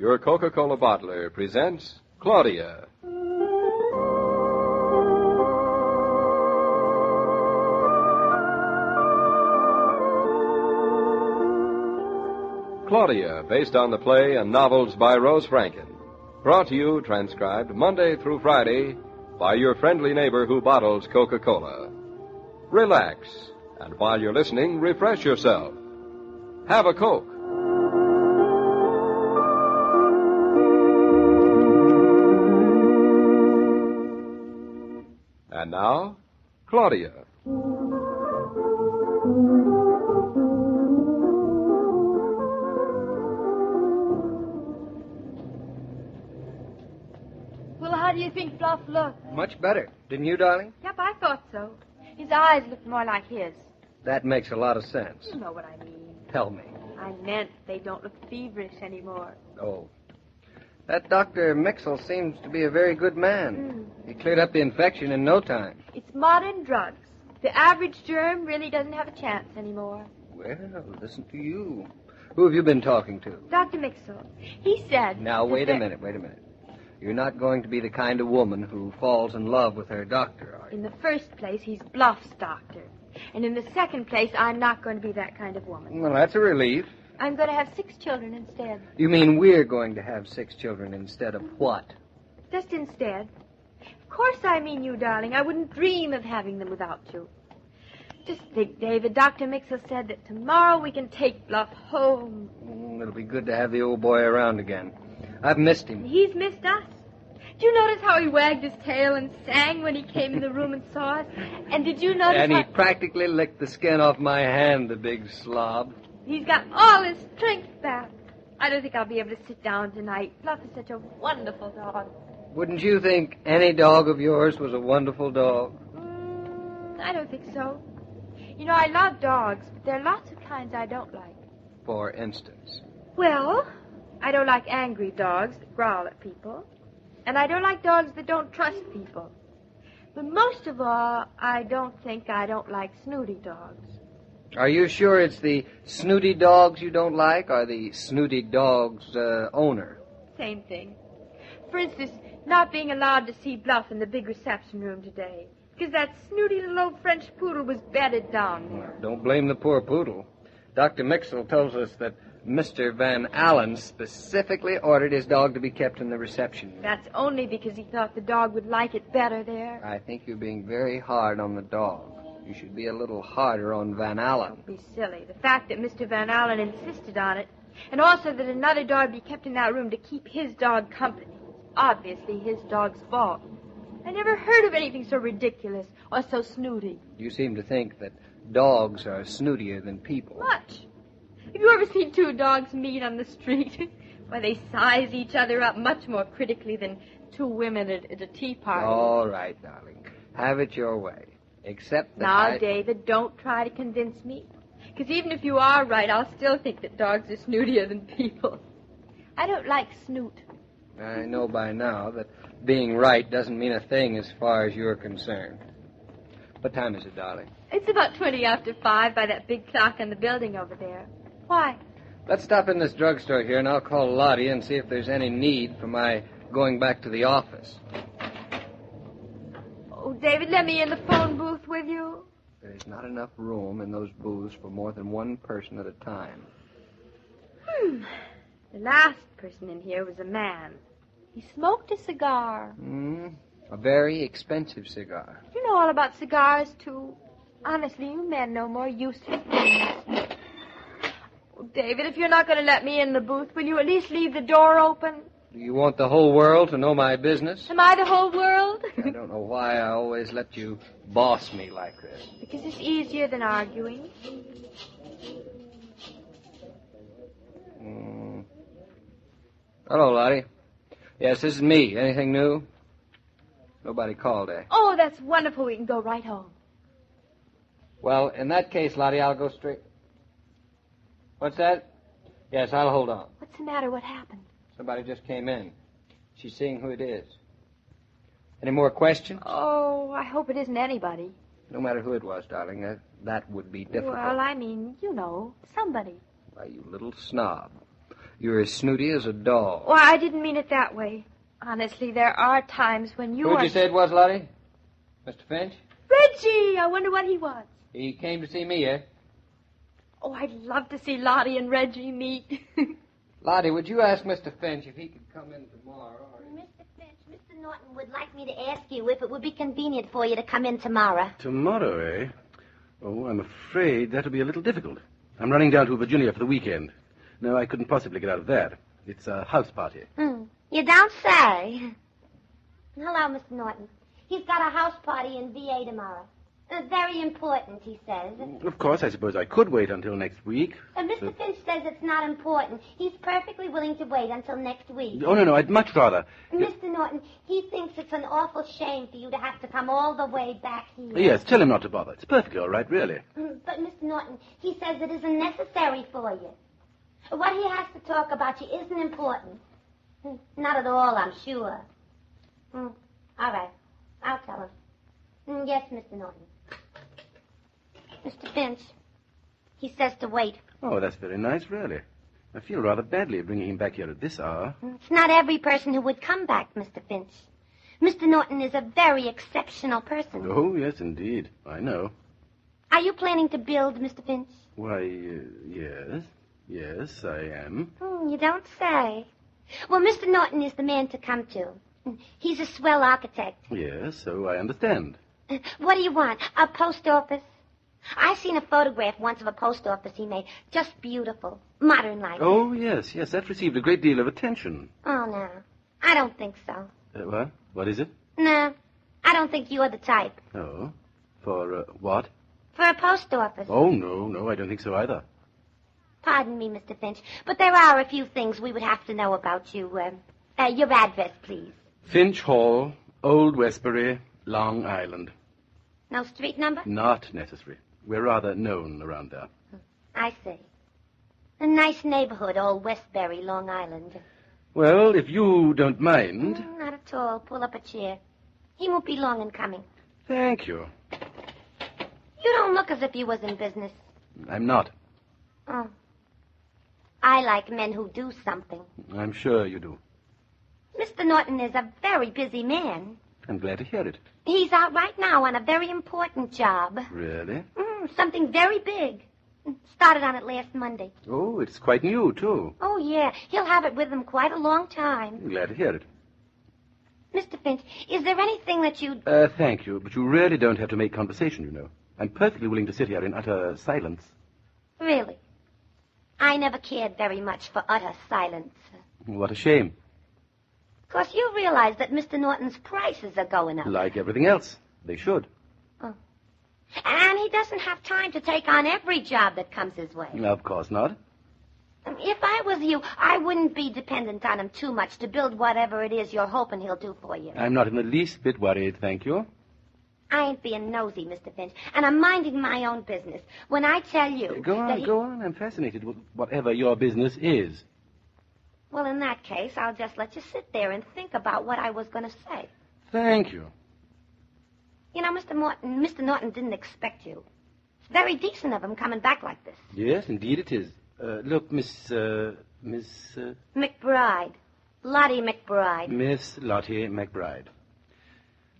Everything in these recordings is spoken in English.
Your Coca-Cola bottler presents Claudia. Claudia, based on the play and novels by Rose Franken. Brought to you, transcribed, Monday through Friday by your friendly neighbor who bottles Coca-Cola. Relax, and while you're listening, refresh yourself. Have a Coke. And now, Claudia. Well, how do you think Bluff looked? Much better. Didn't you, darling? Yep, I thought so. His eyes looked more like his. That makes a lot of sense. You know what I mean. Tell me. I meant they don't look feverish anymore. Oh. That Dr. Mixel seems to be a very good man. He cleared up the infection in no time. It's modern drugs. The average germ really doesn't have a chance anymore. Well, listen to you. Who have you been talking to? Dr. Mixel. He said... Now, wait a minute. You're not going to be the kind of woman who falls in love with her doctor, are you? In the first place, he's Bluff's doctor. And in the second place, I'm not going to be that kind of woman. Well, that's a relief. I'm going to have 6 children instead. You mean we're going to have 6 children instead of what? Just instead. Of course I mean you, darling. I wouldn't dream of having them without you. Just think, David, Dr. Mixel said that tomorrow we can take Bluff home. It'll be good to have the old boy around again. I've missed him. He's missed us. Did you notice how he wagged his tail and sang when he came in the room and saw us? And did you notice And he practically licked the skin off my hand, the big slob. He's got all his strength back. I don't think I'll be able to sit down tonight. Bluff is such a wonderful dog. Wouldn't you think any dog of yours was a wonderful dog? I don't think so. You know, I love dogs, but there are lots of kinds I don't like. For instance? Well, I don't like angry dogs that growl at people. And I don't like dogs that don't trust people. But most of all, I don't like snooty dogs. Are you sure it's the snooty dogs you don't like, or the snooty dog's owner? Same thing. For instance, not being allowed to see Bluff in the big reception room today, because that snooty little old French poodle was bedded down there. Don't blame the poor poodle. Dr. Mixel tells us that Mr. Van Allen specifically ordered his dog to be kept in the reception room. That's only because he thought the dog would like it better there. I think you're being very hard on the dog. You should be a little harder on Van Allen. Don't be silly. The fact that Mr. Van Allen insisted on it, and also that another dog be kept in that room to keep his dog company, is obviously his dog's fault. I never heard of anything so ridiculous or so snooty. You seem to think that dogs are snootier than people. Much. Have you ever seen 2 dogs meet on the street? Why, they size each other up much more critically than 2 women at a tea party. All right, darling. Have it your way. Except that Now, David, don't try to convince me. Because even if you are right, I'll still think that dogs are snootier than people. I don't like snoot. I know by now that being right doesn't mean a thing as far as you're concerned. What time is it, darling? It's about 20 after 5 by that big clock in the building over there. Why? Let's stop in this drugstore here, and I'll call Lottie and see if there's any need for my going back to the office. Oh, David, let me in the phone booth with you. There's not enough room in those booths for more than one person at a time. The last person in here was a man. He smoked a cigar. A very expensive cigar. You know all about cigars, too. Honestly, you men know more useless things. Oh, David, if you're not going to let me in the booth, will you at least leave the door open? Do you want the whole world to know my business? Am I the whole world? I don't know why I always let you boss me like this. Because it's easier than arguing. Hello, Lottie. Yes, this is me. Anything new? Nobody called, eh? Oh, that's wonderful. We can go right home. Well, in that case, Lottie, I'll go straight. What's that? Yes, I'll hold on. What's the matter? What happened? Somebody just came in. She's seeing who it is. Any more questions? Oh, I hope it isn't anybody. No matter who it was, darling, that would be difficult. Well, I mean, you know, somebody. Why, you little snob. You're as snooty as a doll. Well, I didn't mean it that way. Honestly, there are times when you Who'd you say it was, Lottie? Mr. Finch? Reggie! I wonder what he wants. He came to see me, eh? Oh, I'd love to see Lottie and Reggie meet. Lottie, would you ask Mr. Finch if he could come in tomorrow? Mr. Finch, Mr. Naughton would like me to ask you if it would be convenient for you to come in tomorrow. Tomorrow, eh? Oh, I'm afraid that'll be a little difficult. I'm running down to Virginia for the weekend. No, I couldn't possibly get out of that. It's a house party. You don't say. Hello, Mr. Naughton. He's got a house party in VA tomorrow. Very important, he says. Of course, I suppose I could wait until next week. Mr. Finch says it's not important. He's perfectly willing to wait until next week. Oh, no, I'd much rather. Mr. Naughton, he thinks it's an awful shame for you to have to come all the way back here. Yes, tell him not to bother. It's perfectly all right, really. But, Mr. Naughton, he says it isn't necessary for you. What he has to talk about you isn't important. Not at all, I'm sure. All right. I'll tell him. Yes, Mr. Naughton. Mr. Finch, he says to wait. Oh, that's very nice, really. I feel rather badly bringing him back here at this hour. It's not every person who would come back, Mr. Finch. Mr. Naughton is a very exceptional person. Oh, yes, indeed. I know. Are you planning to build, Mr. Finch? Why, yes. Yes, I am. You don't say. Well, Mr. Naughton is the man to come to. He's a swell architect. Yes, so I understand. What do you want? A post office? I seen a photograph once of a post office he made. Just beautiful. Modern like. Oh, yes, that received a great deal of attention. Oh, no. I don't think so. What? What is it? No. I don't think you're the type. Oh. For, what? For a post office. Oh, no, I don't think so either. Pardon me, Mr. Finch, but there are a few things we would have to know about you. Your address, please. Finch Hall, Old Westbury, Long Island. No street number? Not necessary. We're rather known around there. I see. A nice neighborhood, Old Westbury, Long Island. Well, if you don't mind... Not at all. Pull up a chair. He won't be long in coming. Thank you. You don't look as if you was in business. I'm not. Oh. I like men who do something. I'm sure you do. Mr. Naughton is a very busy man. I'm glad to hear it. He's out right now on a very important job. Really? Something very big. Started on it last Monday. Oh, it's quite new, too. Oh, yeah. He'll have it with him quite a long time. I'm glad to hear it. Mr. Finch, is there anything that you'd... Thank you, but you really don't have to make conversation, you know. I'm perfectly willing to sit here in utter silence. Really? I never cared very much for utter silence. What a shame. Of course, you realize that Mr. Naughton's prices are going up. Like everything else. They should. Oh. And he doesn't have time to take on every job that comes his way. Of course not. If I was you, I wouldn't be dependent on him too much to build whatever it is you're hoping he'll do for you. I'm not in the least bit worried, thank you. I ain't being nosy, Mr. Finch, and I'm minding my own business. When I tell you... Go on. I'm fascinated with whatever your business is. Well, in that case, I'll just let you sit there and think about what I was going to say. Thank you. You know, Mr. Naughton didn't expect you. It's very decent of him coming back like this. Yes, indeed it is. Look, Miss... McBride. Lottie McBride. Miss Lottie McBride.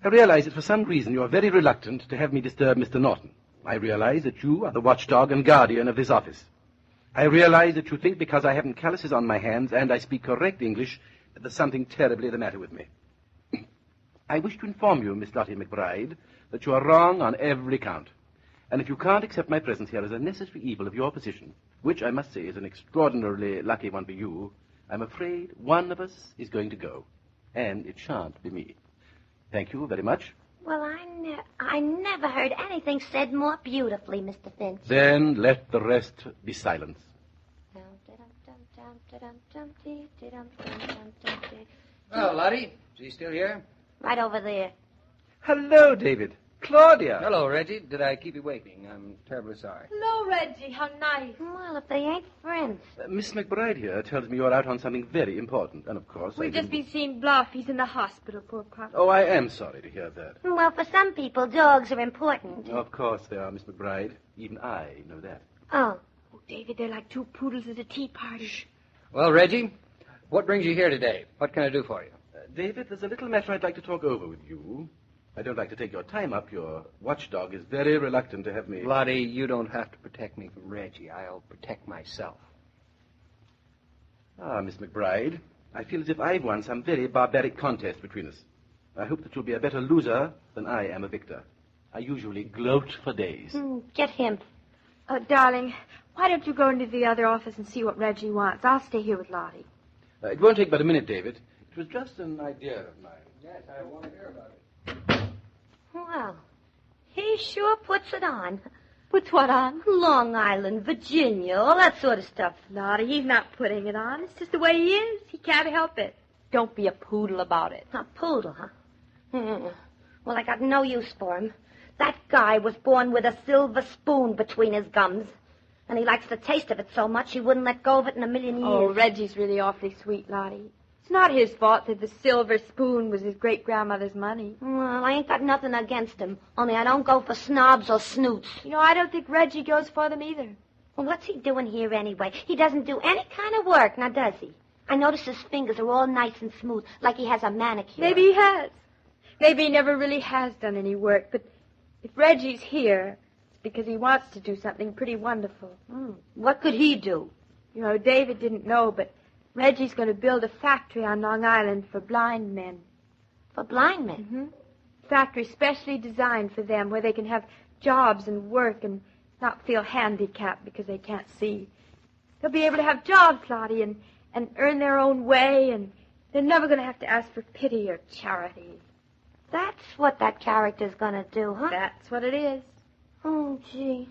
I realize that for some reason you are very reluctant to have me disturb Mr. Naughton. I realize that you are the watchdog and guardian of this office. I realize that you think because I haven't calluses on my hands and I speak correct English that there's something terribly the matter with me. I wish to inform you, Miss Lottie McBride, that you are wrong on every count. And if you can't accept my presence here as a necessary evil of your position, which I must say is an extraordinarily lucky one for you, I'm afraid one of us is going to go. And it shan't be me. Thank you very much. Well, I never heard anything said more beautifully, Mr. Finch. Then let the rest be silence. Well, Lottie, is he still here? Right over there. Hello, David. Claudia. Hello, Reggie. Did I keep you waiting? I'm terribly sorry. Hello, Reggie. How nice. Well, if they ain't friends. Miss McBride here tells me you're out on something very important, and of course We've just been seeing Bluff. He's in the hospital, poor pup. Oh, I am sorry to hear that. Well, for some people, dogs are important. Of course they are, Miss McBride. Even I know that. Oh. Oh, David, they're like two poodles at a tea party. Shh. Well, Reggie, what brings you here today? What can I do for you? David, there's a little matter I'd like to talk over with you. I don't like to take your time up. Your watchdog is very reluctant to have me... Lottie, you don't have to protect me from Reggie. I'll protect myself. Ah, Miss McBride, I feel as if I've won some very barbaric contest between us. I hope that you'll be a better loser than I am a victor. I usually gloat for days. Get him. Oh, darling, why don't you go into the other office and see what Reggie wants? I'll stay here with Lottie. It won't take but a minute, David. It was just an idea of mine. Yes, I want to hear about it. Well, he sure puts it on. Puts what on? Long Island, Virginia, all that sort of stuff. Lottie, he's not putting it on. It's just the way he is. He can't help it. Don't be a poodle about it. A poodle, huh? Well, I got no use for him. That guy was born with a silver spoon between his gums. And he likes the taste of it so much he wouldn't let go of it in a million years. Oh, Reggie's really awfully sweet, Lottie. It's not his fault that the silver spoon was his great-grandmother's money. Well, I ain't got nothing against him. Only I don't go for snobs or snoots. You know, I don't think Reggie goes for them either. Well, what's he doing here anyway? He doesn't do any kind of work, now does he? I notice his fingers are all nice and smooth, like he has a manicure. Maybe he has. Maybe he never really has done any work, but if Reggie's here, it's because he wants to do something pretty wonderful. What could he do? You know, David didn't know, but Reggie's going to build a factory on Long Island for blind men. For blind men? Mm-hmm. Factory specially designed for them, where they can have jobs and work and not feel handicapped because they can't see. They'll be able to have jobs, Lottie, and earn their own way, and they're never going to have to ask for pity or charity. That's what that character's going to do, huh? That's what it is. Oh, gee.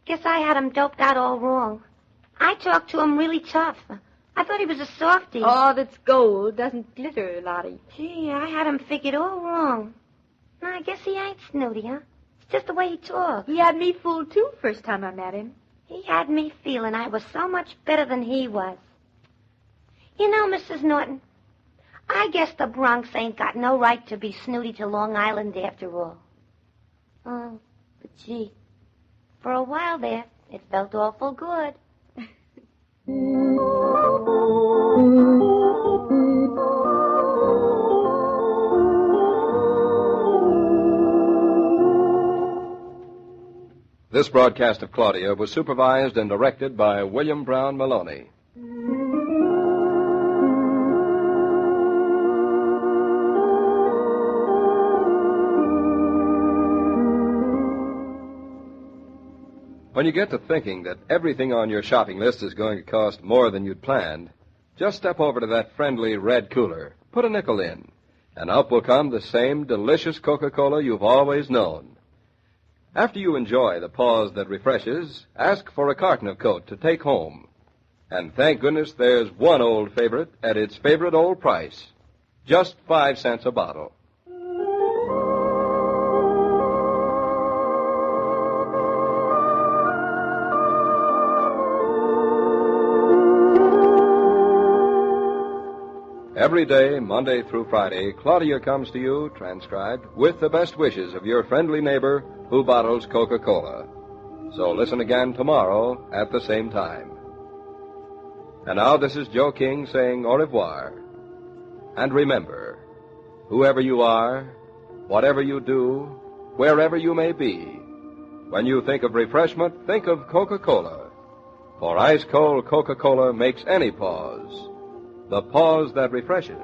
Guess I had him doped out all wrong. I talked to him really tough. I thought he was a softie. All that's gold doesn't glitter, Lottie. Gee, I had him figured all wrong. No, I guess he ain't snooty, huh? It's just the way he talks. He had me fooled, too, first time I met him. He had me feeling I was so much better than he was. You know, Mrs. Naughton, I guess the Bronx ain't got no right to be snooty to Long Island after all. Oh, but gee, for a while there, it felt awful good. This broadcast of Claudia was supervised and directed by William Brown Meloney. When you get to thinking that everything on your shopping list is going to cost more than you'd planned, just step over to that friendly red cooler, put a nickel in, and out will come the same delicious Coca-Cola you've always known. After you enjoy the pause that refreshes, ask for a carton of Coke to take home. And thank goodness there's one old favorite at its favorite old price, just 5 cents a bottle. Every day, Monday through Friday, Claudia comes to you, transcribed, with the best wishes of your friendly neighbor who bottles Coca-Cola. So listen again tomorrow at the same time. And now this is Joe King saying au revoir. And remember, whoever you are, whatever you do, wherever you may be, when you think of refreshment, think of Coca-Cola. For ice-cold Coca-Cola makes any pause the pause that refreshes.